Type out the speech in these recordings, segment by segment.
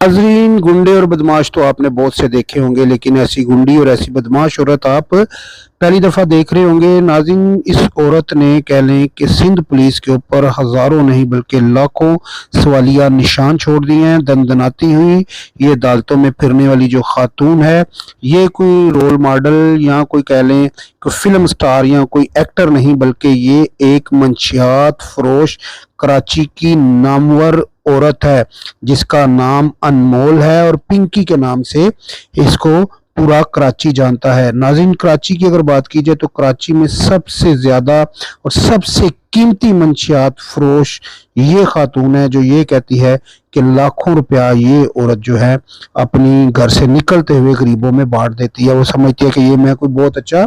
नाजरीन, गुंडे और बदमाश तो आपने बहुत से देखे होंगे, लेकिन ऐसी गुंडी और ऐसी बदमाश औरत आप पहली दफा देख रहे होंगे। नाज़रीन, इस औरत ने कह लें कि सिंध पुलिस के ऊपर हजारों नहीं बल्कि लाखों सवालिया निशान छोड़ दिए हैं। दंदनाती हुई ये अदालतों में फिरने वाली जो खातून है, ये कोई रोल मॉडल या कोई कह लें कोई फिल्म स्टार या कोई एक्टर नहीं, बल्कि ये एक मंशियात फरोश कराची की नामवर औरत है जिसका नाम अनमोल है और पिंकी के नाम से इसको पूरा कराची जानता है। नाज़रीन, कराची की अगर बात की जाए तो कराची में सबसे ज्यादा और सबसे कीमती मंशियात फरोश ये खातून है, जो ये कहती है कि लाखों रुपया ये औरत जो है अपनी घर से निकलते हुए गरीबों में बांट देती है। वो समझती है कि ये मैं कोई बहुत अच्छा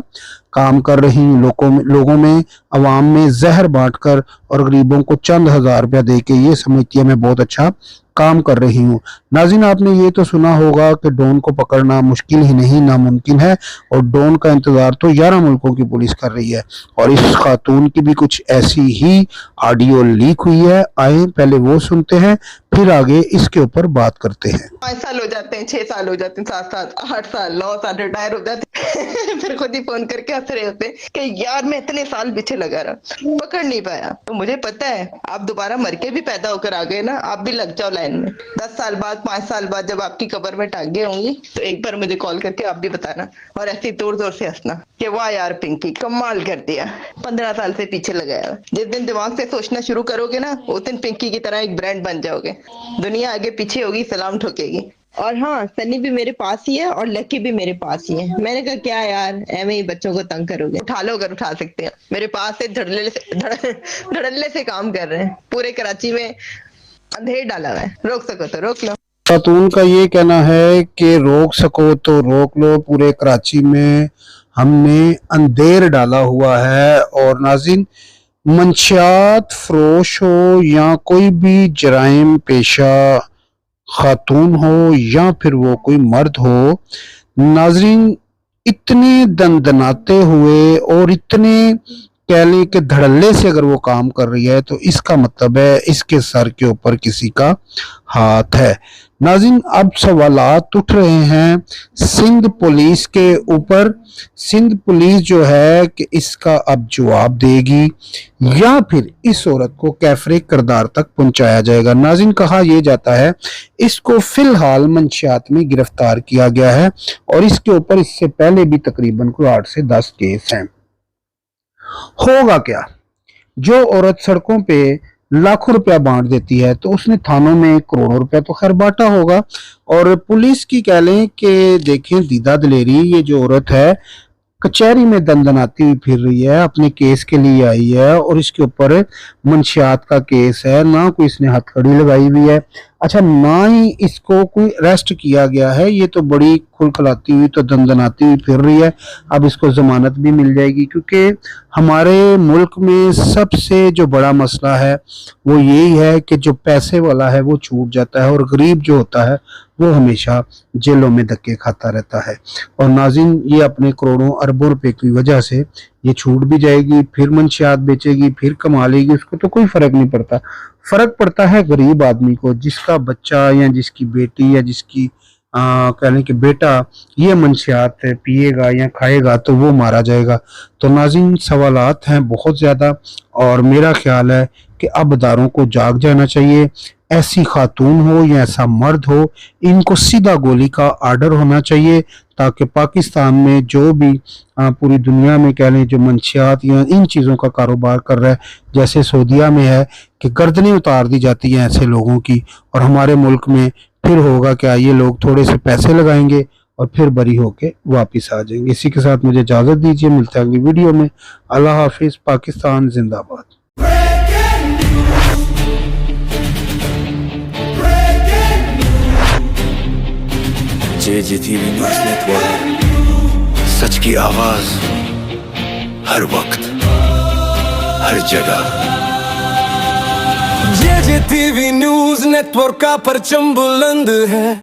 काम कर रही हूँ, लोगों में अवाम में जहर बांट कर और गरीबों को चंद हजार रुपया दे के ये समझती है मैं बहुत अच्छा काम कर रही हूँ। नाज़रीन, आपने ये तो सुना होगा कि डॉन को पकड़ना मुश्किल ही नहीं नामुमकिन है, और डॉन का इंतजार तो 11 मुल्कों की पुलिस कर रही है। और इस खातून की भी कुछ ऐसी ही ऑडियो लीक हुई है। आए पहले वो सुनते हैं, फिर आगे इसके ऊपर बात करते हैं। 5 साल हो जाते हैं, 6 साल हो जाते हैं, 7 साल, 8 साल, 9 साल रिटायर हो जाते हैं। फिर खुद ही फोन करके हंस रहे होते हैं कि यार मैं इतने साल पीछे लगा रहा, पकड़ नहीं पाया। तो मुझे पता है आप दोबारा मर के भी पैदा होकर आ गए ना, आप भी लग जाओ लाइन में। 10 साल बाद, 5 साल बाद जब आपकी कब्र में टांगे होंगी तो एक बार मुझे कॉल करके आप भी बताना और ऐसे जोर जोर से हंसना कि वाह यार पिंकी कमाल कर दिया, 15 साल से पीछे लगाया। जिस दिन दिमाग से सोचना शुरू करोगे ना, उस दिन पिंकी की तरह एक ब्रांड बन जाओगे। दुनिया आगे पीछे होगी, सलाम ठोकेगी। और हाँ, सनी भी मेरे पास ही है और लकी भी मेरे पास ही है। मैंने कहा क्या यार एवं ही बच्चों को तंग करोगे, उठा लो अगर उठा सकते हैं। मेरे पास से धड़ल्ले से काम कर रहे हैं। पूरे कराची में अंधेर डाला हुआ है, रोक सको तो रोक लो। खातून का ये कहना है कि रोक सको तो रोक लो, पूरे कराची में हमने अंधेर डाला हुआ है। और नाज़रीन, मंशियात फरोश हो या कोई भी जराइम पेशा खातून हो या फिर वो कोई मर्द हो, नाज़रीन इतने दंदनाते हुए और इतने कह लें कि धड़ल्ले से अगर वो काम कर रही है तो इसका मतलब है इसके सर के ऊपर किसी का हाथ है। नाज़रीन, अब सवालात उठ रहे हैं सिंध पुलिस के ऊपर। सिंध पुलिस जो है कि इसका अब जवाब देगी या फिर इस औरत को कैफरे किरदार तक पहुंचाया जाएगा। नाज़रीन, कहा यह जाता है इसको फिलहाल मंशियात में गिरफ्तार किया गया है और इसके ऊपर इससे पहले भी तकरीबन कोई 8 से 10 केस हैं। होगा क्या, जो औरत सड़कों पे लाखों रुपया बांट देती है तो उसने थानों में करोड़ों रुपया तो खैर बांटा होगा। और पुलिस की कह लें कि देखें दीदा दलेरी, ये जो औरत है कचहरी में दंदनाती हुई फिर रही है, अपने केस के लिए आई है और इसके ऊपर मंशियात का केस है, ना कोई इसने हथकड़ी लगाई हुई है, अच्छा ना ही इसको कोई अरेस्ट किया गया है। ये तो बड़ी खुलखलाती हुई तो दंदनाती हुई फिर रही है। अब इसको जमानत भी मिल जाएगी, क्योंकि हमारे मुल्क में सबसे जो बड़ा मसला है वो यही है कि जो पैसे वाला है वो छूट जाता है और गरीब जो होता है वो हमेशा जेलों में धक्के खाता रहता है। और नाज़रीन, ये अपने करोड़ों अरबों रुपए की वजह से ये छूट भी जाएगी, फिर मंशियात बेचेगी, फिर कमा लेगी, उसको तो कोई फर्क नहीं पड़ता। फर्क पड़ता है गरीब आदमी को, जिसका बच्चा या जिसकी बेटी या जिसकी कह लें कि बेटा ये मंशियात पिएगा या खाएगा तो वो मारा जाएगा। तो नाज़रीन, सवालात हैं बहुत ज़्यादा और मेरा ख्याल है कि अब अदारों को जाग जाना चाहिए। ऐसी खातून हो या ऐसा मर्द हो, इनको सीधा गोली का आर्डर होना चाहिए, ताकि पाकिस्तान में जो भी पूरी दुनिया में कह लें जो मंशियात या इन चीज़ों का कारोबार कर रहा है, जैसे सऊदीया में है कि गर्दनें उतार दी जाती हैं ऐसे लोगों की, और हमारे मुल्क में फिर होगा क्या, ये लोग थोड़े से पैसे लगाएंगे और फिर बरी होके वापस आ जाएंगे। इसी के साथ मुझे इजाज़त दीजिए, मिलते हैं अगली वीडियो में। अल्लाह हाफिज़। पाकिस्तान जिंदाबाद। JJTV न्यूज़ नेटवर्क, सच की आवाज हर वक्त हर जगह। JJTV न्यूज़ नेटवर्क का परचम बुलंद है।